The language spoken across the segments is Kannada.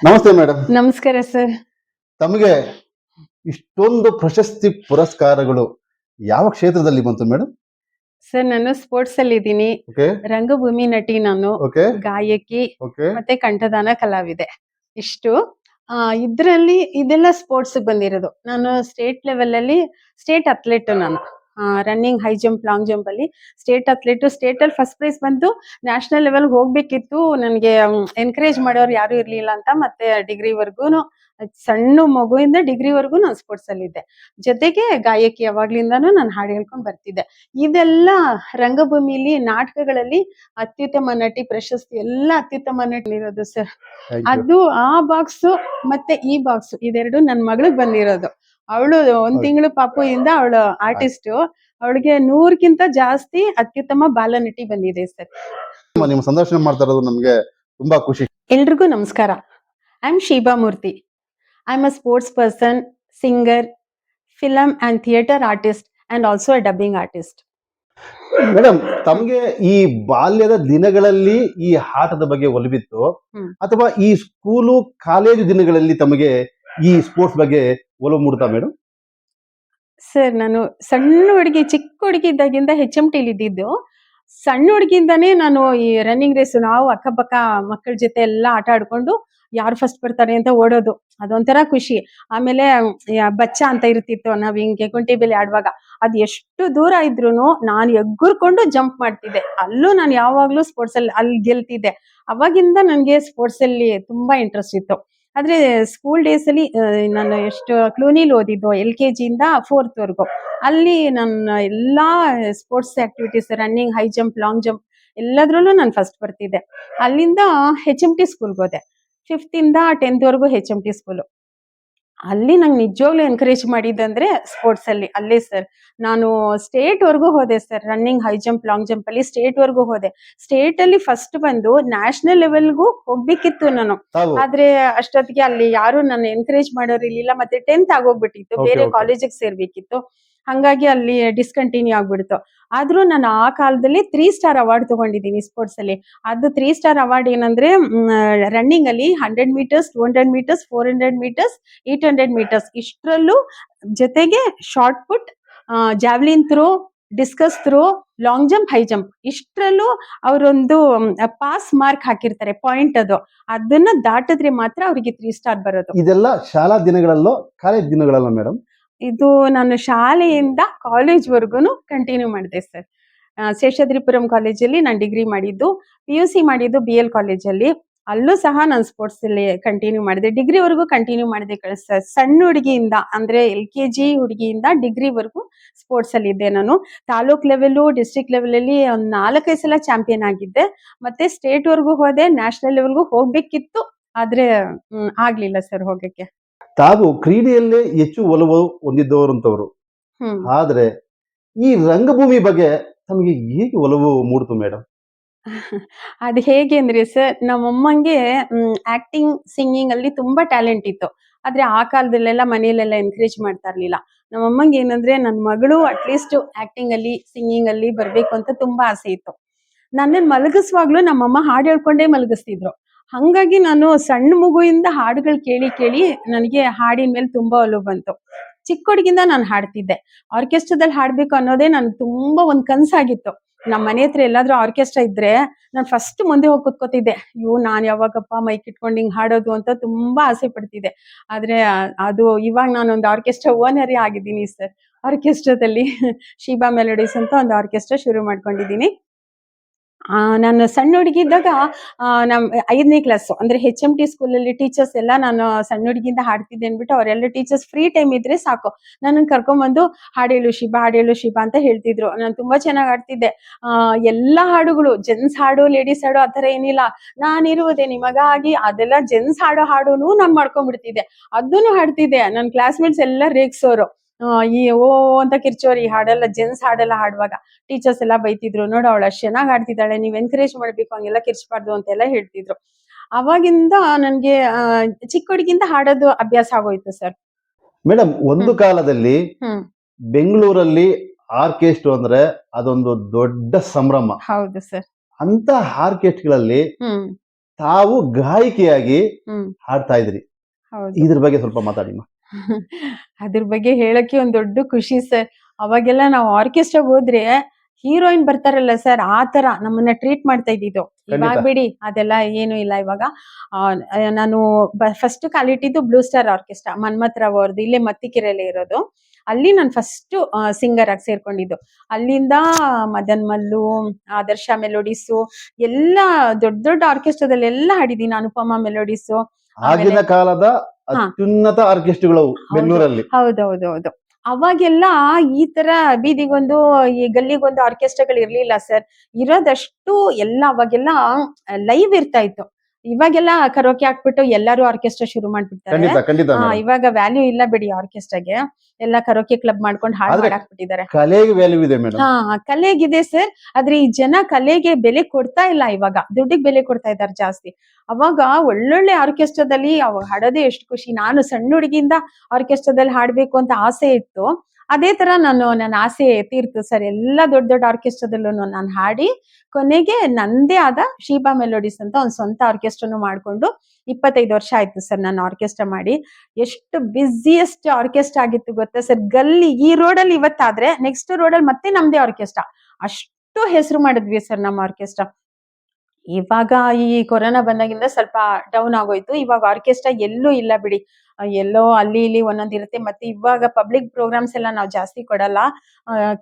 ನಮಸ್ತೆ ಮೇಡಮ್. ನಮಸ್ಕಾರ ಸರ್. ತಮಗೆ ಇಷ್ಟೊಂದು ಪ್ರಶಸ್ತಿ ಪುರಸ್ಕಾರಗಳು ಯಾವ ಕ್ಷೇತ್ರದಲ್ಲಿ ಬಂತು ಮೇಡಮ್? ಸರ್ ನಾನು ಸ್ಪೋರ್ಟ್ಸ್ ಅಲ್ಲಿ ಇದ್ದೀನಿ. ಓಕೆ. ರಂಗಭೂಮಿ ನಟಿ ನಾನು, ಓಕೆ. ಗಾಯಕಿ ಓಕೆ. ಮತ್ತೆ ಕಂಠದಾನ ಕಲಾವಿದೆ. ಇಷ್ಟು ಇದ್ರಲ್ಲಿ ಇದೆಲ್ಲ ಸ್ಪೋರ್ಟ್ಸ್ ಬಂದಿರೋದು. ನಾನು ಸ್ಟೇಟ್ ಲೆವೆಲ್ ಅಲ್ಲಿ ಸ್ಟೇಟ್ ಅಥ್ಲೆಟ್ ನಾನು. Running, high jump, long jump ಅಲ್ಲಿ ಸ್ಟೇಟ್ ಅಥ್ಲೆಟ್. ಸ್ಟೇಟ್ ಅಲ್ಲಿ ಫಸ್ಟ್ ಪ್ರೈಸ್ ಬಂತು. ನ್ಯಾಷನಲ್ ಲೆವೆಲ್ ಹೋಗ್ಬೇಕಿತ್ತು. ನನಗೆ ಎನ್ಕರೇಜ್ ಮಾಡೋರು ಯಾರು ಇರ್ಲಿಲ್ಲ ಅಂತ ಮತ್ತೆ ಡಿಗ್ರಿವರೆಗೂ ಸಣ್ಣ ಮಗುವಿಂದ ಡಿಗ್ರಿವರೆಗೂ ನಾನು ಸ್ಪೋರ್ಟ್ಸ್ ಅಲ್ಲಿ ಇದ್ದೆ. ಜೊತೆಗೆ ಗಾಯಕಿ ಯಾವಾಗ್ಲಿಂದಾನು ನಾನು ಹಾಡು ಹೇಳ್ಕೊಂಡು ಬರ್ತಿದ್ದೆ. ಇದೆಲ್ಲ ರಂಗಭೂಮಿಲಿ ನಾಟಕಗಳಲ್ಲಿ ಅತ್ಯುತ್ತಮ ನಟಿ ಪ್ರಶಸ್ತಿ ಎಲ್ಲ ಅತ್ಯುತ್ತಮ ನಟಿ ಇರೋದು ಸರ್. Thank you. ಅದು ಆ ಬಾಕ್ಸ್ ಮತ್ತೆ ಈ ಬಾಕ್ಸ್ ಇದೆರಡು ನನ್ನ ಮಗಳಿಗೆ ಬಂದಿರೋದು. ಅವಳು ಒಂದ್ ತಿಂಗಳು ಪಾಪು ಇಂದ ಅವಳು ಆರ್ಟಿಸ್ಟ್. ಅವಳಿಗೆ 100ಕ್ಕಿಂತ ಜಾಸ್ತಿ ಅತ್ಯುತ್ತಮ ಬಾಲನಟಿ ಬಂದಿದೆ ಸರ್. ನಿಮ್ಮ ಸಂದರ್ಶನ ಮಾಡ್ತಾ ಇರೋದು ನಮಗೆ ತುಂಬಾ ಖುಷಿ. ಎಲ್ರಿಗೂ ನಮಸ್ಕಾರ. I am Sheeba Murthy. I am a sports person, singer, film and theatre artist and also a dubbing artist. Madam, ತಮಗೆ ಈ ಬಾಲ್ಯದ ದಿನಗಳಲ್ಲಿ ಈ ಆಟದ ಬಗ್ಗೆ ಒಲವಿತ್ತು ಅಥವಾ ಈ ಸ್ಕೂಲು ಕಾಲೇಜು ದಿನಗಳಲ್ಲಿ ತಮಗೆ ಈ ಸ್ಪೋರ್ಟ್ಸ್ ಬಗ್ಗೆ ಒಲವು ಮೂಡ್ತಾ ಮೇಡಮ್? ಸರ್ ನಾನು ಸಣ್ಣ ಹುಡುಗಿ, ಚಿಕ್ಕ ಹುಡುಗಿ ಇದ್ದಾಗಿಂದ HMT ಇದ್ದಿದ್ದು. ಸಣ್ಣ ಹುಡುಗಿಯಿಂದಾನೇ ನಾನು ಈ ರನ್ನಿಂಗ್ ರೇಸ್, ನಾವು ಅಕ್ಕಪಕ್ಕ ಮಕ್ಕಳ ಜೊತೆ ಎಲ್ಲ ಆಟ ಆಡ್ಕೊಂಡು ಯಾರು ಫಸ್ಟ್ ಬರ್ತಾರೆ ಅಂತ ಓಡೋದು, ಅದೊಂಥರ ಖುಷಿ. ಆಮೇಲೆ ಬಚ್ಚ ಅಂತ ಇರ್ತಿತ್ತು, ನಾವ್ ಹಿಂಗೆ ಕುಂಟಿ ಬೆಲೆ ಆಡುವಾಗ ಅದ್ ಎಷ್ಟು ದೂರ ಇದ್ರು ನಾನು ಎಗ್ಗುರ್ಕೊಂಡು ಜಂಪ್ ಮಾಡ್ತಿದ್ದೆ. ಅಲ್ಲೂ ನಾನು ಯಾವಾಗ್ಲೂ ಸ್ಪೋರ್ಟ್ಸ್ ಅಲ್ಲಿ ಗೆಲ್ತಿದ್ದೆ. ಅವಾಗಿಂದ ನನ್ಗೆ ಸ್ಪೋರ್ಟ್ಸ್ ಅಲ್ಲಿ ತುಂಬಾ ಇಂಟ್ರೆಸ್ಟ್ ಇತ್ತು. ಆದ್ರೆ ಸ್ಕೂಲ್ ಡೇಸ್ ಅಲ್ಲಿ ನಾನು ಎಷ್ಟು ಕ್ಲೂನಿಲ್ ಓದಿದ್ದು LKG ಇಂದ 4th ವರೆಗೂ. ಅಲ್ಲಿ ನನ್ನ ಎಲ್ಲಾ sports activities, running, high jump, long jump ಎಲ್ಲದ್ರಲ್ಲೂ ನಾನು ಫಸ್ಟ್ ಬರ್ತಿದ್ದೆ. ಅಲ್ಲಿಂದ HMT ಸ್ಕೂಲ್ಗೆ ಹೋದೆ. 5th ಇಂದ 10th ವರೆಗೂ HMT ಸ್ಕೂಲು. ಅಲ್ಲಿ ನಂಗೆ ನಿಜವಾಗ್ಲೂ ಎನ್ಕರೇಜ್ ಮಾಡಿದ್ದಂದ್ರೆ ಸ್ಪೋರ್ಟ್ಸ್ ಅಲ್ಲಿ ಅಲ್ಲೇ ಸರ್. ನಾನು ಸ್ಟೇಟ್ ವರ್ಗೂ ಹೋದೆ sir. Running, high jump, long jump ಅಲ್ಲಿ ಸ್ಟೇಟ್ ವರ್ಗೂ ಹೋದೆ. ಸ್ಟೇಟ್ ಅಲ್ಲಿ ಫಸ್ಟ್ ಬಂದು ನ್ಯಾಷನಲ್ ಲೆವೆಲ್ಗೂ ಹೋಗ್ಬೇಕಿತ್ತು ನಾನು. ಆದ್ರೆ ಅಷ್ಟೊತ್ತಿಗೆ ಅಲ್ಲಿ ಯಾರು ನನ್ನ ಎನ್ಕರೇಜ್ ಮಾಡೋರು ಇರ್ಲಿಲ್ಲ. ಮತ್ತೆ 10th ಆಗೋಗ್ಬಿಟ್ಟಿತ್ತು, ಬೇರೆ ಕಾಲೇಜಿಗೆ ಸೇರ್ಬೇಕಿತ್ತು. ಹಂಗಾಗಿ ಅಲ್ಲಿ ಡಿಸ್ಕಂಟಿನ್ಯೂ ಆಗ್ಬಿಡ್ತು. ಆದ್ರೂ ನಾನು ಆ ಕಾಲದಲ್ಲಿ 3 ಸ್ಟಾರ್ ಅವಾರ್ಡ್ ತಗೊಂಡಿದ್ದೀನಿ ಸ್ಪೋರ್ಟ್ಸ್ ಅಲ್ಲಿ. ಅದು 3 ಸ್ಟಾರ್ ಅವಾರ್ಡ್ ಏನಂದ್ರೆ ರನ್ನಿಂಗ್ ಅಲ್ಲಿ 100 ಮೀಟರ್ಸ್, 200 ಮೀಟರ್ಸ್, 400 ಮೀಟರ್ಸ್, 800 ಮೀಟರ್ಸ್ ಇಷ್ಟರಲ್ಲೂ, ಜೊತೆಗೆ shot put, javelin throw, discus throw, long jump, high jump ಇಷ್ಟರಲ್ಲೂ ಅವರೊಂದು ಪಾಸ್ ಮಾರ್ಕ್ ಹಾಕಿರ್ತಾರೆ, ಪಾಯಿಂಟ್ ಅದು. ಅದನ್ನ ದಾಟಿದ್ರೆ ಮಾತ್ರ ಅವರಿಗೆ 3 ಸ್ಟಾರ್ ಬರೋದು. ಇದೆಲ್ಲ ಶಾಲಾ ದಿನಗಳಲ್ಲೋ ಕಾಲೇಜ್ ದಿನಗಳಲ್ಲೋ ಮೇಡಮ್? ಇದು ನಾನು ಶಾಲೆಯಿಂದ ಕಾಲೇಜ್ ವರ್ಗೂನು ಕಂಟಿನ್ಯೂ ಮಾಡಿದೆ ಸರ್. ಶೇಷಾದ್ರಿಪುರಂ ಕಾಲೇಜಲ್ಲಿ ನಾನು ಡಿಗ್ರಿ ಮಾಡಿದ್ದು. PUC ಮಾಡಿದ್ದು BL ಕಾಲೇಜಲ್ಲಿ. ಅಲ್ಲೂ ಸಹ ನಾನು ಸ್ಪೋರ್ಟ್ಸ್ ಅಲ್ಲಿ ಕಂಟಿನ್ಯೂ ಮಾಡಿದೆ. ಡಿಗ್ರಿವರೆಗೂ ಕಂಟಿನ್ಯೂ ಮಾಡಿದೆ ಸರ್. ಸಣ್ಣ ಹುಡುಗಿಯಿಂದ ಅಂದ್ರೆ LKG ಹುಡುಗಿಯಿಂದ ಡಿಗ್ರಿವರೆಗೂ ಸ್ಪೋರ್ಟ್ಸ್ ಅಲ್ಲಿ ಇದ್ದೆ ನಾನು. ತಾಲೂಕ್ ಲೆವೆಲ್, ಡಿಸ್ಟ್ರಿಕ್ಟ್ ಲೆವೆಲ್ ಅಲ್ಲಿ ಒಂದು 4-5 ಸಲ ಚಾಂಪಿಯನ್ ಆಗಿದ್ದೆ. ಮತ್ತೆ ಸ್ಟೇಟ್ ವರ್ಗೂ ಹೋದೆ, ನ್ಯಾಷನಲ್ ಲೆವೆಲ್ಗೂ ಹೋಗ್ಬೇಕಿತ್ತು. ಆದ್ರೆ ಆಗ್ಲಿಲ್ಲ ಸರ್ ಹೋಗಕ್ಕೆ. ತಾವು ಕ್ರೀಡೆಯಲ್ಲೇ ಹೆಚ್ಚು ಒಲವು ಹೊಂದಿದ್ದವರಂತವ್ರು. ಆದ್ರೆ ಈ ರಂಗಭೂಮಿ ಬಗ್ಗೆ ತಮಗೆ ಹೇಗೆ ಒಲವು ಮೂಡ್ತು ಮೇಡಮ್? ಅದು ಹೇಗೆ ಅಂದ್ರೆ ಸರ್, ನಮ್ಮಮ್ಮಂಗೆ ಆಕ್ಟಿಂಗ್, ಸಿಂಗಿಂಗ್ ಅಲ್ಲಿ ತುಂಬಾ ಟ್ಯಾಲೆಂಟ್ ಇತ್ತು. ಆದ್ರೆ ಆ ಕಾಲದಲ್ಲೆಲ್ಲ ಮನೆಯಲ್ಲೆಲ್ಲ ಎನ್ಕರೇಜ್ ಮಾಡ್ತಾ ಇರ್ಲಿಲ್ಲ. ನಮ್ಮಮ್ಮಂಗೆ ಏನಂದ್ರೆ ನನ್ನ ಮಗಳು ಅಟ್ಲೀಸ್ಟ್ ಆಕ್ಟಿಂಗ್ ಅಲ್ಲಿ, ಸಿಂಗಿಂಗ್ ಅಲ್ಲಿ ಬರ್ಬೇಕು ಅಂತ ತುಂಬಾ ಆಸೆ ಇತ್ತು. ನನ್ನನ್ನು ಮಲಗಿಸುವಾಗ್ಲೂ ನಮ್ಮಮ್ಮ ಹಾಡು ಹೇಳ್ಕೊಂಡೇ ಮಲಗಿಸ್ತಿದ್ರು. ಹಂಗಾಗಿ ನಾನು ಸಣ್ಣ ಮಗುವಿಂದ ಹಾಡುಗಳು ಕೇಳಿ ಕೇಳಿ ನನಗೆ ಹಾಡಿನ ಮೇಲೆ ತುಂಬಾ ಒಲವು ಬಂತು. ಚಿಕ್ಕ ಹುಡುಗಿಂದ ನಾನು ಹಾಡ್ತಿದ್ದೆ. ಆರ್ಕೆಸ್ಟ್ರಾದಲ್ಲಿ ಹಾಡ್ಬೇಕು ಅನ್ನೋದೇ ನನ್ ತುಂಬಾ ಒಂದ್ ಕನ್ಸಾಗಿತ್ತು. ನಮ್ಮ ಮನೆ ಹತ್ರ ಎಲ್ಲಾದ್ರೂ ಆರ್ಕೆಸ್ಟ್ರಾ ಇದ್ರೆ ನಾನು ಫಸ್ಟ್ ಮುಂದೆ ಹೋಗಿ ಕುತ್ಕೋತಿದ್ದೆ. ಅಯ್ಯೋ ನಾನ್ ಯಾವಾಗಪ್ಪ ಮೈಕ್ ಇಟ್ಕೊಂಡು ಹಿಂಗ್ ಹಾಡೋದು ಅಂತ ತುಂಬಾ ಆಸೆ ಪಡ್ತಿದ್ದೆ. ಆದ್ರೆ ಅದು ಇವಾಗ ನಾನೊಂದು ಆರ್ಕೆಸ್ಟ್ರಾ ಓನರೇ ಆಗಿದ್ದೀನಿ ಸರ್. ಆರ್ಕೆಸ್ಟ್ರಾದಲ್ಲಿ ಶೀಬಾ ಮೆಲೋಡಿಸ್ ಅಂತ ಒಂದು ಆರ್ಕೆಸ್ಟ್ರಾ ಶುರು ಮಾಡ್ಕೊಂಡಿದ್ದೀನಿ. ನಾನು ಸಣ್ಣ ಹುಡುಗಿ ಇದ್ದಾಗ ನಮ್ 5ನೇ ಕ್ಲಾಸ್ ಅಂದ್ರೆ HMT ಸ್ಕೂಲಲ್ಲಿ ಟೀಚರ್ಸ್ ಎಲ್ಲ ನಾನು ಸಣ್ಣ ಹುಡುಗಿಯಿಂದ ಹಾಡ್ತಿದ್ದೆ ಅಂದ್ಬಿಟ್ಟು ಅವರೆಲ್ಲ ಟೀಚರ್ಸ್ ಫ್ರೀ ಟೈಮ್ ಇದ್ರೆ ಸಾಕು ನನ್ನನ್ನು ಕರ್ಕೊಂಡ್ಬಂದು ಹಾಡೇಳು ಶಿಬಾ, ಹಾಡೇಳು ಶಿಬಾ ಅಂತ ಹೇಳ್ತಿದ್ರು. ನಾನು ತುಂಬಾ ಚೆನ್ನಾಗಿ ಹಾಡ್ತಿದ್ದೆ. ಎಲ್ಲಾ ಹಾಡುಗಳು, ಜೆಂಟ್ಸ್ ಹಾಡು, ಲೇಡೀಸ್ ಹಾಡು ಆತರ ಏನಿಲ್ಲ. ನಾನಿರುವುದೇ ನಿಮಗಾಗಿ ಅದೆಲ್ಲ ಜೆಂಟ್ಸ್ ಹಾಡೋ ಹಾಡುನು ನಾನು ಮಾಡ್ಕೊಂಡ್ಬಿಡ್ತಿದ್ದೆ. ಅದನ್ನು ಹಾಡ್ತಿದ್ದೆ. ನನ್ನ ಕ್ಲಾಸ್ಮೇಟ್ಸ್ ಎಲ್ಲ ರೇಗ್ಸೋರು. ಈ ಓ ಅಂತ ಕಿರ್ಚೋರು ಈ ಹಾಡೆಲ್ಲ, ಜೆಂಟ್ಸ್ ಹಾಡೆಲ್ಲ ಹಾಡುವಾಗ. ಟೀಚರ್ಸ್ ಎಲ್ಲ ಬೈತಿದ್ರು, ನೋಡು ಅವಳು ಅಷ್ಟು ಚೆನ್ನಾಗಿ ಹಾಡ್ತಿದ್ದಾಳೆ, ನೀವ್ ಎನ್ಕರೇಜ್ ಮಾಡ್ಬೇಕು, ಹಂಗೆಲ್ಲ ಕಿರ್ಚಬಾರ್ದು ಅಂತೆಲ್ಲ ಹೇಳ್ತಿದ್ರು. ಅವಾಗಿಂದ ನನ್ಗೆ ಚಿಕ್ಕ ಹುಡುಗಿಂದ ಹಾಡೋದು ಅಭ್ಯಾಸ ಆಗೋಯ್ತು ಸರ್. ಮೇಡಮ್, ಒಂದು ಕಾಲದಲ್ಲಿ ಬೆಂಗಳೂರಲ್ಲಿ ಆರ್ಕೆಸ್ಟ್ರಾ ಅಂದ್ರೆ ಅದೊಂದು ದೊಡ್ಡ ಸಂಭ್ರಮ. ಹೌದು ಸರ್. ಅಂತ ಆರ್ಕೆಸ್ಟ್ರಾಗಳಲ್ಲಿ ತಾವು ಗಾಯಕಿಯಾಗಿ ಹ್ಮ್ ಹಾಡ್ತಾ ಇದ್ರಿ. ಹೌದು. ಇದ್ರ ಬಗ್ಗೆ ಸ್ವಲ್ಪ ಮಾತಾಡಿ. ಅದ್ರ ಬಗ್ಗೆ ಹೇಳಕ್ಕೆ ಒಂದ್ ದೊಡ್ಡ ಖುಷಿ ಸರ್. ಅವಾಗೆಲ್ಲ ನಾವು ಆರ್ಕೆಸ್ಟ್ರಾಗ್ ಹೋದ್ರೆ ಹೀರೋಯಿನ್ ಬರ್ತಾರಲ್ಲ ಸರ್, ಆ ತರ ನಮ್ಮನ್ನ ಟ್ರೀಟ್ ಮಾಡ್ತಾ ಇದ್ದಿದ್ದು. ಖಂಡಿತ. ಇವಾಗ್ ಬಿಡಿ ಅದೆಲ್ಲ ಏನು ಇಲ್ಲ ಇವಾಗ. ನಾನು ಫಸ್ಟ್ ಕಾಲಿಟ್ಟಿದ್ದು blue star orchestra, Manmath Rao ಅವ್ರದ್ದು, ಇಲ್ಲೇ ಮತ್ತಿಕೆರೆಯಲ್ಲಿ ಇರೋದು. ಅಲ್ಲಿ ನಾನು ಫಸ್ಟ್ ಸಿಂಗರ್ ಆಗಿ ಸೇರ್ಕೊಂಡಿದ್ದು. ಅಲ್ಲಿಂದ ಮದನ್ ಮಲ್ಲು, ಆದರ್ಶ ಮೆಲೋಡಿಸು, ಎಲ್ಲ ದೊಡ್ಡ ದೊಡ್ಡ ಆರ್ಕೆಸ್ಟ್ರಾದಲ್ಲೆಲ್ಲ ಹಾಡಿದೀನಿ. ಅನುಪಮ ಮೆಲೋಡಿಸು, ಆಮೇಲೆ ಆಗಿನ ಕಾಲದ ಹಾ ಅತ್ಯುನ್ನತ ಆರ್ಕೆಸ್ಟ್ರಾಗಳು ಹೌದು ಬೆಂಗಳೂರಲ್ಲಿ. ಹೌದೌದೌದು. ಅವಾಗೆಲ್ಲ ಈ ತರ ಬೀದಿಗೊಂದು, ಈ ಗಲ್ಲಿಗೊಂದು ಆರ್ಕೆಸ್ಟ್ರಾಗಳು ಇರ್ಲಿಲ್ಲ ಸರ್. ಇರೋದಷ್ಟು ಎಲ್ಲ ಅವಾಗೆಲ್ಲ ಲೈವ್ ಇರ್ತಾ ಇತ್ತು. ಇವಾಗೆಲ್ಲ ಕರೋಕೆ ಹಾಕ್ಬಿಟ್ಟು ಎಲ್ಲರೂ ಆರ್ಕೆಸ್ಟ್ರಾ ಶುರು ಮಾಡ್ಬಿಡ್ತಾರೆ. ಖಂಡಿತ ಖಂಡಿತ ಮೇಡಮ್. ಇವಾಗ ವ್ಯಾಲ್ಯೂ ಇಲ್ಲ ಬಿಡಿ ಆರ್ಕೆಸ್ಟ್ರಾಗೆ. ಎಲ್ಲ ಕರೋಕೆ ಕ್ಲಬ್ ಮಾಡ್ಕೊಂಡು ಹಾಳು ಆದ್ರೆ ಮಾಡಾಕ್ಬಿಟ್ಟಿದ್ದಾರೆ. ಕಲೆಗೆ ವ್ಯಾಲ್ಯೂ ಇದೆ ಮೇಡಮ್. ಕಲೆಗಿದೆ ಸರ್. ಆದ್ರೆ ಈ ಜನ ಕಲೆಗೆ ಬೆಲೆ ಕೊಡ್ತಾ ಇಲ್ಲ ಇವಾಗ. ದುಡ್ಡಿಗೆ ಬೆಲೆ ಕೊಡ್ತಾ ಇದ್ದಾರೆ ಜಾಸ್ತಿ. ಅವಾಗ ಒಳ್ಳೊಳ್ಳೆ ಆರ್ಕೆಸ್ಟ್ರಾದಲ್ಲಿ ಹಾಡೋದೇ ಎಷ್ಟು ಖುಷಿ. ನಾನು ಸಣ್ಣ ಹುಡುಗಿಯಿಂದ ಆರ್ಕೆಸ್ಟ್ರಾದಲ್ಲಿ ಹಾಡ್ಬೇಕು ಅಂತ ಆಸೆ ಇತ್ತು. ಅದೇ ತರ ನನ್ನ ಆಸೆ ತೀರ್ತು ಸರ್. ಎಲ್ಲ ದೊಡ್ಡ ದೊಡ್ಡ ಆರ್ಕೆಸ್ಟ್ರಾದಲ್ಲೂ ನಾನು ಹಾಡಿ, ಕೊನೆಗೆ ನಂದೇ ಆದ ಶೀಬಾ ಮೆಲೋಡಿಸ್ ಅಂತ ಒಂದು ಸ್ವಂತ ಆರ್ಕೆಸ್ಟ್ರಾನು ಮಾಡ್ಕೊಂಡು 25 ವರ್ಷ ಆಯ್ತು ಸರ್ ನಾನು ಆರ್ಕೆಸ್ಟ್ರಾ ಮಾಡಿ. ಎಷ್ಟು ಬ್ಯುಸಿಯೆಸ್ಟ್ ಆರ್ಕೆಸ್ಟ್ರಾ ಆಗಿತ್ತು ಗೊತ್ತಾ ಸರ್. ಗಲ್ಲಿ ಈ ರೋಡಲ್ಲಿ ಇವತ್ತಾದ್ರೆ ನೆಕ್ಸ್ಟ್ ರೋಡಲ್ಲಿ ಮತ್ತೆ ನಮ್ದೇ ಆರ್ಕೆಸ್ಟ್ರಾ. ಅಷ್ಟು ಹೆಸರು ಮಾಡಿದ್ವಿ ಸರ್ ನಮ್ಮ ಆರ್ಕೆಸ್ಟ್ರಾ. ಇವಾಗ ಈ ಕೊರೋನಾ ಬಂದಾಗಿಂದ ಸ್ವಲ್ಪ ಡೌನ್ ಆಗೋಯ್ತು. ಇವಾಗ ಆರ್ಕೆಸ್ಟ್ರಾ ಎಲ್ಲೂ ಇಲ್ಲ ಬಿಡಿ. ಎಲ್ಲೋ ಅಲ್ಲಿ ಇಲ್ಲಿ ಒಂದೊಂದ್ ಇರುತ್ತೆ. ಮತ್ತೆ ಇವಾಗ ಪಬ್ಲಿಕ್ ಪ್ರೋಗ್ರಾಮ್ಸ್ ಎಲ್ಲ ನಾವು ಜಾಸ್ತಿ ಕೊಡಲ್ಲ.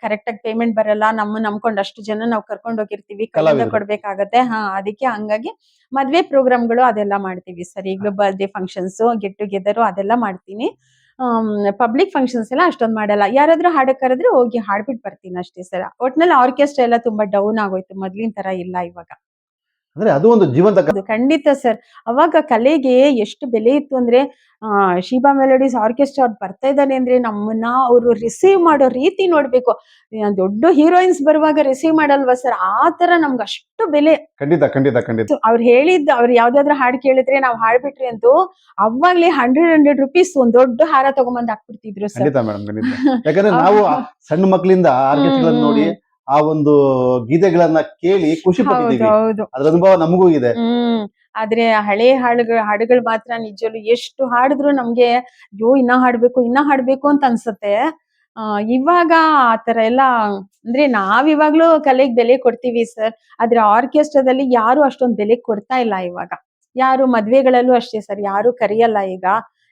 ಕರೆಕ್ಟ್ ಆಗಿ ಪೇಮೆಂಟ್ ಬರಲ್ಲ. ನಂಬ್ಕೊಂಡು ಅಷ್ಟು ಜನ ನಾವು ಕರ್ಕೊಂಡು ಹೋಗಿರ್ತೀವಿ, ಕೈಯಿಂದ ಕಲಾವಿದರು. ಕೊಡ್ಬೇಕಾಗತ್ತೆ. ಅದಕ್ಕೆ ಹಂಗಾಗಿ ಮದ್ವೆ ಪ್ರೋಗ್ರಾಮ್ಗಳು ಅದೆಲ್ಲ ಮಾಡ್ತೀವಿ ಸರ್. ಈಗಲೂ ಬರ್ತ್ಡೇ ಫಂಕ್ಷನ್ಸ್, ಗೆಟ್ ಟುಗೆದರ್ ಅದೆಲ್ಲ ಮಾಡ್ತೀನಿ. ಪಬ್ಲಿಕ್ ಫಂಕ್ಷನ್ಸ್ ಎಲ್ಲ ಅಷ್ಟೊಂದ್ ಮಾಡಲ್ಲ. ಯಾರಾದ್ರೂ ಹಾಡಕ್ ಕರೆದ್ರೆ ಹೋಗಿ ಹಾಡ್ಬಿಟ್ಟು ಬರ್ತೀನಿ ಅಷ್ಟೇ ಸರ್. ಒಟ್ನಲ್ಲಿ ಆರ್ಕೆಸ್ಟ್ರಾ ಎಲ್ಲ ತುಂಬಾ ಡೌನ್ ಆಗೋಯ್ತು. ಮೊದ್ಲಿನ ತರ ಇಲ್ಲ ಇವಾಗ. ಅಂದ್ರೆ ಅದು ಒಂದು ಜೀವಂತ ಹೌದು, ಖಂಡಿತ ಸರ್. ಅವಾಗ ಕಲೆಗೆ ಎಷ್ಟು ಬೆಲೆ ಇತ್ತು ಅಂದ್ರೆ, ಶೀಬಾ ಮೆಲೋಡಿಸ್ ಆರ್ಕೆಸ್ಟ್ರಾ ಅವ್ರು ಬರ್ತಾ ಇದ್ದಾರೆ ಅಂದ್ರೆ ನಮ್ಮನ್ನ ಅವರು ರಿಸೀವ್ ಮಾಡೋ ರೀತಿ ನೋಡ್ಬೇಕು. ದೊಡ್ಡ ಹೀರೋಯಿನ್ಸ್ ಬರುವಾಗ ರಿಸೀವ್ ಮಾಡಲ್ವಾ ಸರ್, ಆ ತರ ನಮ್ಗೆ ಅಷ್ಟು ಬೆಲೆ. ಖಂಡಿತ ಖಂಡಿತ ಖಂಡಿತ. ಅವ್ರು ಹೇಳಿದ್ದು, ಅವ್ರು ಯಾವ್ದಾದ್ರು ಹಾಡು ಕೇಳಿದ್ರೆ ನಾವು ಹಾಡ್ಬಿಟ್ರಿ ಅಂತೂ ಅವಾಗ್ಲೇ 100 rupees ಒಂದ್ ದೊಡ್ಡ ಹಾರ ತಗೊಂಬಂದ್ ಹಾಕ್ಬಿಡ್ತಿದ್ರು ಸರ್. ಖಂಡಿತ ಮೇಡಮ್ ಖಂಡಿತ. ಯಾಕಂದ್ರೆ ನಾವು ಸಣ್ಣ ಮಕ್ಕಳಿಂದ ಆರ್ಕೆಸ್ಟ್ರಾಗಳನ್ನ ನೋಡಿ ಆ ಒಂದು ಗೀತೆಗಳನ್ನ ಕೇಳಿ ಖುಷಿ ಹೌದು ಪಟ್ಟಿದ್ದೀವಿ. ಹೌದು. ಅದ್ರ ಅನುಭವ ನಮಗೂ ಇದೆ. ಆದ್ರೆ ಹಳೆ ಹಾಡುಗಳು ಮಾತ್ರ ನಿಜವಲ್ಲೂ ಎಷ್ಟು ಹಾಡಿದ್ರು ನಮ್ಗೆ ಅಯ್ಯೋ ಇನ್ನ ಹಾಡ್ಬೇಕು ಅಂತ ಅನ್ಸುತ್ತೆ. ಇವಾಗ ಆತರ ಎಲ್ಲ, ಅಂದ್ರೆ ನಾವಿವಾಗ್ಲೂ ಕಲೆಗ್ ಬೆಲೆ ಕೊಡ್ತೀವಿ ಸರ್. ಆದ್ರೆ ಆರ್ಕೆಸ್ಟ್ರಾದಲ್ಲಿ ಯಾರು ಅಷ್ಟೊಂದ್ ಬೆಲೆ ಕೊಡ್ತಾ ಇಲ್ಲ ಇವಾಗ. ಯಾರು ಮದ್ವೆಗಳಲ್ಲೂ ಅಷ್ಟೇ ಸರ್, ಯಾರು ಕರಿಯಲ್ಲ ಈಗ.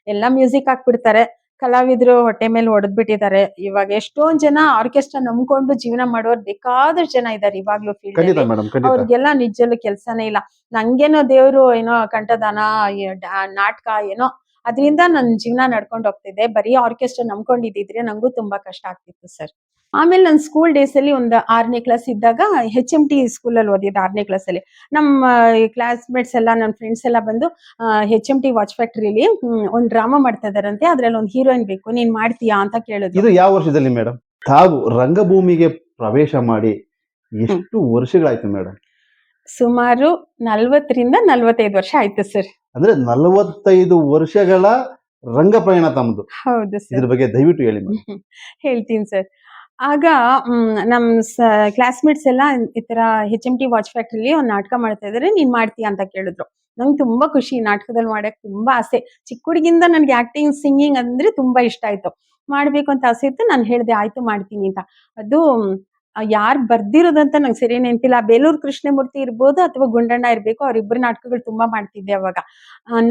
ಎಲ್ಲ ಮ್ಯೂಸಿಕ್ ಹಾಕ್ಬಿಡ್ತಾರೆ. ಕಲಾವಿದ್ರು ಹೊಟ್ಟೆ ಮೇಲೆ ಹೊಡೆದ್ಬಿಟ್ಟಿದ್ದಾರೆ. ಇವಾಗ ಎಷ್ಟೊಂದ್ ಜನ ಆರ್ಕೆಸ್ಟ್ರಾ ನಂಬ್ಕೊಂಡು ಜೀವನ ಮಾಡೋರು ಬೇಕಾದಷ್ಟು ಜನ ಇದ್ದಾರೆ ಇವಾಗ್ಲೂ ಫೀಲ್ಡ್ ಖಂಡಿತ ಅಲ್ಲಿ. ಮೇಡಮ್ ಖಂಡಿತ. ಅವ್ರಿಗೆಲ್ಲ ನಿಜಲ್ಲೂ ಕೆಲ್ಸನೇ ಇಲ್ಲ. ನಂಗೇನೋ ದೇವ್ರು ಏನೋ ಕಂಠದಾನ, ನಾಟಕ ಏನೋ ಅದ್ರಿಂದ ನನ್ ಜೀವನ ನಡ್ಕೊಂಡು ಹೋಗ್ತಿದೆ. ಬರೀ ಆರ್ಕೆಸ್ಟ್ರಾ ನಂಬ್ಕೊಂಡಿದ್ದಿದ್ರೆ ನಂಗೂ ತುಂಬಾ ಕಷ್ಟ ಆಗ್ತಿತ್ತು ಸರ್. ಆಮೇಲೆ ನನ್ನ ಸ್ಕೂಲ್ ಡೇಸ್ ಅಲ್ಲಿ ಒಂದು 6ನೇ ಕ್ಲಾಸ್ ಇದ್ದಾಗ HMT ಸ್ಕೂಲಲ್ಲಿ ಓದಿದ್ದು. 6ನೇ ಕ್ಲಾಸ್ ಅಲ್ಲಿ ನಮ್ಮ ಕ್ಲಾಸ್ಮೇಟ್ಸ್ ಎಲ್ಲ, ನನ್ನ ಫ್ರೆಂಡ್ಸ್ ಎಲ್ಲ ಬಂದು HMT ವಾಚ್ ಫ್ಯಾಕ್ಟ್ರಿಲಿ ಒಂದು ಡ್ರಾಮಾ ಮಾಡ್ತಾ ಇದಾರಂತೆ, ಅದ್ರಲ್ಲಿ ಒಂದು ಹೀರೋಯಿನ್ ಬೇಕು, ನೀನ್ ಮಾಡ್ತೀಯಾ ಅಂತ ಕೇಳಿದ್ರು. ಇದು ಯಾವ ವರ್ಷದಲ್ಲಿ ಮೇಡಮ್ ತಾವು ರಂಗಭೂಮಿಗೆ ಪ್ರವೇಶ ಮಾಡಿ ಎಷ್ಟು ವರ್ಷಗಳಾಯ್ತು ಮೇಡಮ್? ಸುಮಾರು 40ರಿಂದ 45 ವರ್ಷ ಆಯ್ತು ಸರ್. ಅಂದ್ರೆ 45 ವರ್ಷಗಳ ರಂಗ ಪ್ರಯಾಣ ತಮ್ಮದು. ಹೌದು ಇದ್ರ ಸರ್. ಬಗ್ಗೆ ದಯವಿಟ್ಟು ಹೇಳಿ ಮೇಡಮ್. ಹೇಳ್ತೀನಿ ಸರ್. ಆಗ ನಮ್ ಕ್ಲಾಸ್ಮೇಟ್ಸ್ ಎಲ್ಲ ಈ ತರ HMT ವಾಚ್ ಫ್ಯಾಕ್ಟ್ರಿಲಿ ಒಂದು ನಾಟಕ ಮಾಡ್ತಾ ಇದಾರೆ, ನೀನ್ ಮಾಡ್ತೀಯಾ ಅಂತ ಕೇಳಿದ್ರು. ನಂಗೆ ತುಂಬಾ ಖುಷಿ, ನಾಟಕದಲ್ಲಿ ಮಾಡಕ್ ತುಂಬಾ ಆಸೆ. ಚಿಕ್ಕ ಹುಡುಗಿಂದ ನನ್ಗೆ ಆಕ್ಟಿಂಗ್, ಸಿಂಗಿಂಗ್ ಅಂದ್ರೆ ತುಂಬಾ ಇಷ್ಟ ಆಯ್ತು. ಮಾಡ್ಬೇಕು ಅಂತ ಆಸೆ ಇತ್ತು. ನಾನು ಹೇಳ್ದೆ ಆಯ್ತು ಮಾಡ್ತೀನಿ ಅಂತ. ಅದು ಯಾರು ಬರ್ದಿರೋದಂತ ನಂಗೆ ಸರಿ ನೆನಪಿಲ್ಲ. ಬೇಲೂರು ಕೃಷ್ಣಮೂರ್ತಿ ಇರ್ಬೋದು ಅಥವಾ ಗುಂಡಣ್ಣ ಇರ್ಬೇಕು. ಅವ್ರಿಬ್ಬರು ನಾಟಕಗಳು ತುಂಬಾ ಮಾಡ್ತಿದ್ದೆ ಅವಾಗ.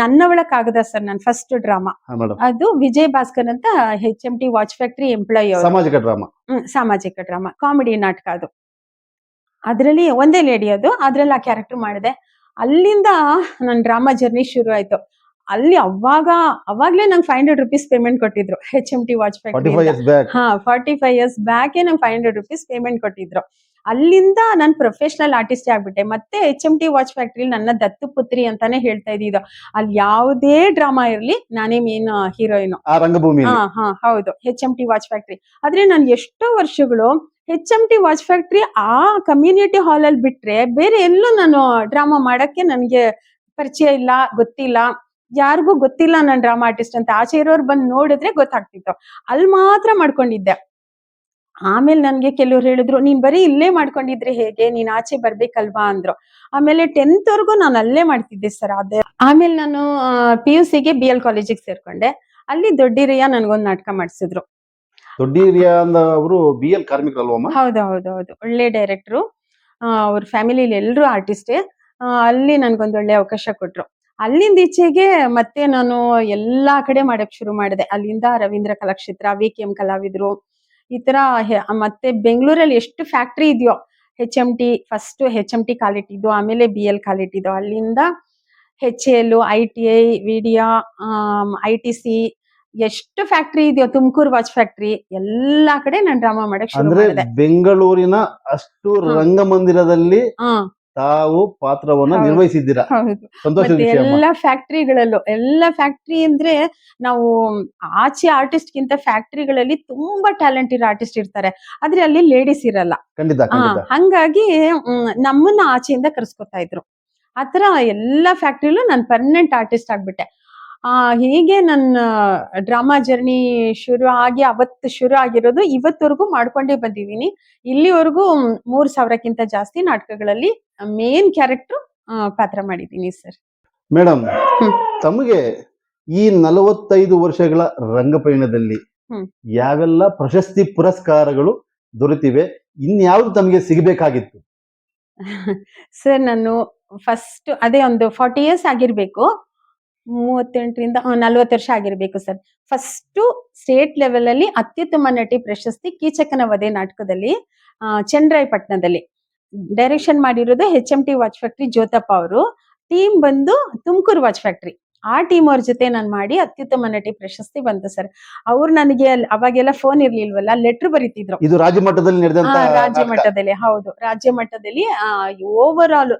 ನನ್ನವಳ ಕಾಗದ ಸರ್ ನನ್ನ ಫಸ್ಟ್ ಡ್ರಾಮಾ. ಮೇಡಮ್ ಅದು ವಿಜಯ್ ಭಾಸ್ಕರ್ ಅಂತ HMT ವಾಚ್ ಫ್ಯಾಕ್ಟ್ರಿ ಎಂಪ್ಲಾಯಿ ಅವರು. ಸಾಮಾಜಿಕ ಡ್ರಾಮಾ. ಸಾಮಾಜಿಕ ಡ್ರಾಮಾ, ಕಾಮಿಡಿ ನಾಟಕ ಅದು. ಅದ್ರಲ್ಲಿ ಒಂದೇ ಲೇಡಿ ಅದು, ಅದ್ರಲ್ಲಿ ಆ ಕ್ಯಾರೆಕ್ಟರ್ ಮಾಡಿದೆ. ಅಲ್ಲಿಂದ ನನ್ನ ಡ್ರಾಮಾ ಜರ್ನಿ ಶುರು ಆಯ್ತು. ಅಲ್ಲಿ ಅವಾಗ್ಲೇ ನಂಗೆ 500 rupees ಪೇಮೆಂಟ್ ಕೊಟ್ಟಿದ್ರು HMT watch 45 factory. years back. 45 years back ನಂಗೆ 500 rupees ಪೇಮೆಂಟ್ ಕೊಟ್ಟಿದ್ರು. ಅಲ್ಲಿಂದ ನಾನು ಪ್ರೊಫೆಷನಲ್ ಆರ್ಟಿಸ್ಟ್ ಆಗ್ಬಿಟ್ಟೆ. ಮತ್ತೆ HMT ವಾಚ್ ಫ್ಯಾಕ್ಟ್ರಿ ನನ್ನ ದತ್ತು ಪುತ್ರಿ ಅಂತಾನೆ ಹೇಳ್ತಾ ಇದ್ದಿದ್ದು. ಅಲ್ಲಿ ಯಾವುದೇ ಡ್ರಾಮಾ ಇರ್ಲಿ ನಾನೇ ಮೇನ್ ಹೀರೋಯಿನ್. ಆ ರಂಗಭೂಮಿಯಲ್ಲಿ. ಹೌದು, HMT ವಾಚ್ ಫ್ಯಾಕ್ಟ್ರಿ. ಆದ್ರೆ ನಾನು ಎಷ್ಟೋ ವರ್ಷಗಳು HMT ವಾಚ್ ಫ್ಯಾಕ್ಟ್ರಿ ಆ ಕಮ್ಯುನಿಟಿ ಹಾಲ್ ಅಲ್ಲಿ ಬಿಟ್ರೆ ಬೇರೆ ಎಲ್ಲೂ ನಾನು ಡ್ರಾಮಾ ಮಾಡಕ್ಕೆ ನನ್ಗೆ ಪರಿಚಯ ಇಲ್ಲ, ಗೊತ್ತಿಲ್ಲ. ಯಾರಿಗೂ ಗೊತ್ತಿಲ್ಲ ನಾನು ಡ್ರಾಮಾ ಆರ್ಟಿಸ್ಟ್ ಅಂತ. ಆಚೆ ಇರೋರು ಬಂದು ನೋಡಿದ್ರೆ ಗೊತ್ತಾಗ್ತಿತ್ತು. ಅಲ್ಲಿ ಮಾತ್ರ ಮಾಡ್ಕೊಂಡಿದ್ದೆ. ಆಮೇಲೆ ನನ್ಗೆ ಕೆಲವ್ರು ಹೇಳಿದ್ರು, ನೀನ್ ಬರೀ ಇಲ್ಲೇ ಮಾಡ್ಕೊಂಡಿದ್ರೆ ಹೇಗೆ, ನೀನ್ ಆಚೆ ಬರ್ಬೇಕಲ್ವಾ ಅಂದ್ರು. ಆಮೇಲೆ 10th ವರ್ಗೂ ನಾನು ಅಲ್ಲೇ ಮಾಡ್ತಿದ್ದೆ ಸರ್. ಅದೇ ಆಮೇಲೆ ನಾನು PUCಗೆ BL ಕಾಲೇಜಿಗೆ ಸೇರ್ಕೊಂಡೆ. ಅಲ್ಲಿ ದೊಡ್ಡಿರಿಯ ನನ್ಗೊಂದು ನಾಟಕ ಮಾಡಿಸಿದ್ರು. ದೊಡ್ಡಿರಿಯಾ ಅವರು BL ಕಾರ್ಮಿಕರಲ್ವಮ್ಮ? ಹೌದು, ಒಳ್ಳೆ ಡೈರೆಕ್ಟ್ರು. ಅವ್ರ ಫ್ಯಾಮಿಲಿಲಿ ಎಲ್ರು ಆರ್ಟಿಸ್ಟೇ. ಅಲ್ಲಿ ನನ್ಗೊಂದು ಒಳ್ಳೆ ಅವಕಾಶ ಕೊಟ್ರು. ಅಲ್ಲಿಂದ ಈಚೆಗೆ ಮತ್ತೆ ನಾನು ಎಲ್ಲಾ ಕಡೆ ಮಾಡಕ್ ಶುರು ಮಾಡಿದೆ. ಅಲ್ಲಿಂದ ರವೀಂದ್ರ ಕಲಾಕ್ಷೇತ್ರ, VKM ಕಲಾವಿದ್ರು, ಈ ತರ ಮತ್ತೆ ಬೆಂಗಳೂರಲ್ಲಿ ಎಷ್ಟು ಫ್ಯಾಕ್ಟ್ರಿ ಇದೆಯೋ, HMT ಫಸ್ಟ್ HMT ಕಾಲಿಟ್ಟಿದ್ದು, ಆಮೇಲೆ BL ಕಾಲಿಟ್ಟಿದ್ದು. ಅಲ್ಲಿಂದ HAL, ITI, ವಿಡಿಯಾ, ITC, ಎಷ್ಟು ಫ್ಯಾಕ್ಟ್ರಿ ಇದೆಯೋ, ತುಮಕೂರು ವಾಚ್ ಫ್ಯಾಕ್ಟ್ರಿ, ಎಲ್ಲಾ ಕಡೆ ನಾನು ಡ್ರಾಮಾ ಮಾಡಕ್ ಶುರು ಅಂದ್ರೆ ಮಾಡಿದೆ. ಬೆಂಗಳೂರಿನ ಅಷ್ಟು ರಂಗಮಂದಿರದಲ್ಲಿ ಹಾ ತಾವು ಪಾತ್ರವನ್ನ ಹೌದು. ನಿರ್ವಹಿಸಿದ್ದೀರಾ. ಹೌದು. ಸಂತೋಷದ ಮತ್ತೆ ವಿಷಯ ಅಮ್ಮ. ಎಲ್ಲ ಫ್ಯಾಕ್ಟ್ರಿಗಳಲ್ಲೂ, ಎಲ್ಲ ಫ್ಯಾಕ್ಟ್ರಿ ಅಂದ್ರೆ ನಾವು ಆಚೆ ಆರ್ಟಿಸ್ಟ್ ಗಿಂತ ಫ್ಯಾಕ್ಟ್ರಿಗಳಲ್ಲಿ ತುಂಬಾ ಟ್ಯಾಲೆಂಟ್ ಇರೋ ಆರ್ಟಿಸ್ಟ್ ಇರ್ತಾರೆ, ಆದ್ರೆ ಅಲ್ಲಿ ಲೇಡೀಸ್ ಇರಲ್ಲ. ಖಂಡಿತ. ಹಂಗಾಗಿ ನಮ್ಮನ್ನ ಆಚೆಯಿಂದ ಕರ್ಸ್ಕೊತಾ ಇದ್ರು. ಆತರ ಎಲ್ಲಾ ಫ್ಯಾಕ್ಟ್ರಿಲೂ ನಾನು ಪರ್ಮನೆಂಟ್ ಆರ್ಟಿಸ್ಟ್ ಆಗ್ಬಿಟ್ಟೆ. ಹೀಗೆ ನನ್ನ ಡ್ರಾಮಾ ಜರ್ನಿ ಅವತ್ತು ಶುರು ಆಗಿರೋದು, ಇವತ್ತವರೆಗೂ ಮಾಡ್ಕೊಂಡೇ ಬಂದಿದ್ದೀನಿ. ಇಲ್ಲಿವರೆಗೂ 3,000ಕ್ಕಿಂತ ಜಾಸ್ತಿ ನಾಟಕಗಳಲ್ಲಿ ಮೇನ್ ಕ್ಯಾರೆಕ್ಟರ್ ಪಾತ್ರ ಮಾಡಿದ್ದೀನಿ ಸರ್. ಮೇಡಮ್, ಹ್ಮ್. ತಮಗೆ ಈ 45 ವರ್ಷಗಳ ರಂಗಪಯಣದಲ್ಲಿ ಹ್ಮ್. ಯಾವೆಲ್ಲ ಪ್ರಶಸ್ತಿ ಪುರಸ್ಕಾರಗಳು ದೊರೆತಿವೆ, ಇನ್ಯಾವ್ದು ತಮಗೆ ಸಿಗಬೇಕಾಗಿತ್ತು? ಸರ್ ನಾನು ಫಸ್ಟ್ ಅದೇ ಒಂದು 40 ಇಯರ್ಸ್ ಆಗಿರ್ಬೇಕು, 38ರಿಂದ 40 ವರ್ಷ ಆಗಿರ್ಬೇಕು ಸರ್. ಫಸ್ಟ್ ಸ್ಟೇಟ್ ಲೆವೆಲ್ ಅಲ್ಲಿ ಅತ್ಯುತ್ತಮ ನಟಿ ಪ್ರಶಸ್ತಿ ಕೀಚಕನ ವಧೆ ನಾಟಕದಲ್ಲಿ ಚನ್ನರಾಯಪಟ್ಟಣದಲ್ಲಿ ಡೈರೆಕ್ಷನ್ ಮಾಡಿರೋದು HMT ವಾಚ್ ಫ್ಯಾಕ್ಟ್ರಿ ಜ್ಯೋತಪ್ಪ ಅವರು. ಟೀಮ್ ಬಂದು ತುಮಕೂರು ವಾಚ್ ಫ್ಯಾಕ್ಟ್ರಿ. ಆ ಟೀಮ್ ಅವ್ರ ಜೊತೆ ನಾನು ಮಾಡಿ ಅತ್ಯುತ್ತಮ ನಟಿ ಪ್ರಶಸ್ತಿ ಬಂತು ಸರ್. ಅವ್ರು ನನಗೆ ಅವಾಗೆಲ್ಲ ಫೋನ್ ಇರ್ಲಿಲ್ವಲ್ಲ, ಲೆಟರ್ ಬರೀತಿದ್ರು. ಇದು ರಾಜ್ಯ ಮಟ್ಟದಲ್ಲಿ ನಡೆದಂತ ರಾಜ್ಯ ನಾಟಕ. ಮಟ್ಟದಲ್ಲಿ, ಹೌದು, ರಾಜ್ಯ ಮಟ್ಟದಲ್ಲಿ ಓವರ್ ಆಲ್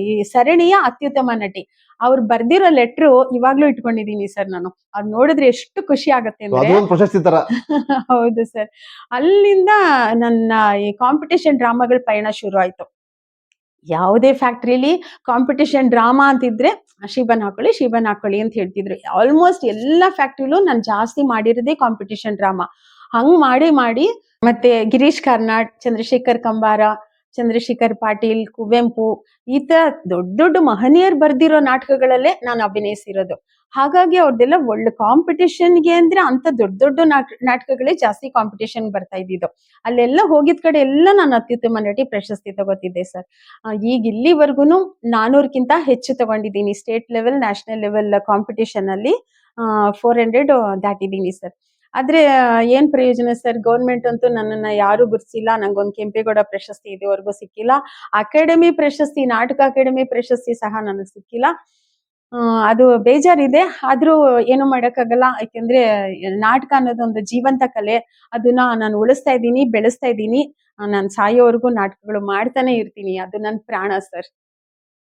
ಈ ಸರಣಿಯ ಅತ್ಯುತ್ತಮ ನಟಿ. ಅವ್ರು ಬರ್ದಿರೋ ಲೆಟ್ರು ಇವಾಗ್ಲೂ ಇಟ್ಕೊಂಡಿದೀನಿ ಸರ್ ನಾನು. ಅದ್ ನೋಡಿದ್ರೆ ಎಷ್ಟು ಖುಷಿ ಆಗತ್ತೆ ಅಂದ್ರೆ. ಅದೊಂದು ಪ್ರಶಸ್ತಿ ತರ. ಹೌದು ಸರ್. ಅಲ್ಲಿಂದ ನನ್ನ ಈ ಕಾಂಪಿಟೇಷನ್ ಡ್ರಾಮಾಗಳ ಪಯಣ ಶುರು ಆಯ್ತು. ಯಾವುದೇ ಫ್ಯಾಕ್ಟ್ರಿಲಿ ಕಾಂಪಿಟೇಷನ್ ಡ್ರಾಮಾ ಅಂತಿದ್ರೆ ಶಿಬನ್ ಹಾಕೊಳ್ಳಿ ಅಂತ ಹೇಳ್ತಿದ್ರು. ಆಲ್ಮೋಸ್ಟ್ ಎಲ್ಲಾ ಫ್ಯಾಕ್ಟ್ರಿಲೂ ನಾನು ಜಾಸ್ತಿ ಮಾಡಿರೋದೇ ಕಾಂಪಿಟೇಷನ್ ಡ್ರಾಮಾ. ಹಂಗ್ ಮಾಡಿ ಮತ್ತೆ ಗಿರೀಶ್ ಕಾರ್ನಾಡ್, ಚಂದ್ರಶೇಖರ್ ಕಂಬಾರ, ಚಂದ್ರಶೇಖರ್ ಪಾಟೀಲ್, ಕುವೆಂಪು, ಈ ತರ ದೊಡ್ಡ ಮಹನೀಯರು ಬರ್ದಿರೋ ನಾಟಕಗಳಲ್ಲೇ ನಾನು ಅಭಿನಯಿಸಿರೋದು. ಹಾಗಾಗಿ ಅವ್ರದ್ದೆಲ್ಲ ಒಳ್ಳೆ ಕಾಂಪಿಟೇಷನ್ಗೆ ಅಂದ್ರೆ ಅಂತ ದೊಡ್ಡ ನಾಟಕಗಳೇ ಜಾಸ್ತಿ ಕಾಂಪಿಟೇಷನ್ ಬರ್ತಾ ಇದ್ದಿದ್ದು. ಅಲ್ಲೆಲ್ಲ ಹೋಗಿದ್ ಕಡೆ ಎಲ್ಲ ನಾನು ಅತ್ಯುತ್ತಮ ನಟಿ ಪ್ರಶಸ್ತಿ ತಗೋತಿದ್ದೆ ಸರ್. ಈಗ ಇಲ್ಲಿವರೆಗೂ 400ಕ್ಕಿಂತ ಹೆಚ್ಚು ತಗೊಂಡಿದ್ದೀನಿ. State level, national level competition ಅಲ್ಲಿ 400 ದಾಟಿದ್ದೀನಿ ಸರ್. ಆದ್ರೆ ಏನ್ ಪ್ರಯೋಜನ ಸರ್, ಗೌರ್ಮೆಂಟ್ ಅಂತೂ ನನ್ನನ್ನ ಯಾರು ಗುರ್ಸಿಲ್ಲ. ನಂಗೊಂದು ಕೆಂಪೇಗೌಡ ಪ್ರಶಸ್ತಿ ಇದುವರೆಗೂ ಸಿಕ್ಕಿಲ್ಲ. ಅಕಾಡೆಮಿ ಪ್ರಶಸ್ತಿ, ನಾಟಕ ಅಕಾಡೆಮಿ ಪ್ರಶಸ್ತಿ ಸಹ ನನಗೆ ಸಿಕ್ಕಿಲ್ಲ. ಅದು ಬೇಜಾರಿದೆ, ಆದ್ರೂ ಏನು ಮಾಡಕ್ಕಾಗಲ್ಲ. ಯಾಕೆಂದ್ರೆ ನಾಟಕ ಅನ್ನೋದೊಂದು ಜೀವಂತ ಕಲೆ. ಅದನ್ನ ನಾನು ಉಳಿಸ್ತಾ ಇದ್ದೀನಿ, ಬೆಳೆಸ್ತಾ ಇದ್ದೀನಿ. ನಾನು ಸಾಯೋವರೆಗೂ ನಾಟಕಗಳು ಮಾಡ್ತಾನೆ ಇರ್ತೀನಿ. ಅದು ನನ್ನ ಪ್ರಾಣ ಸರ್.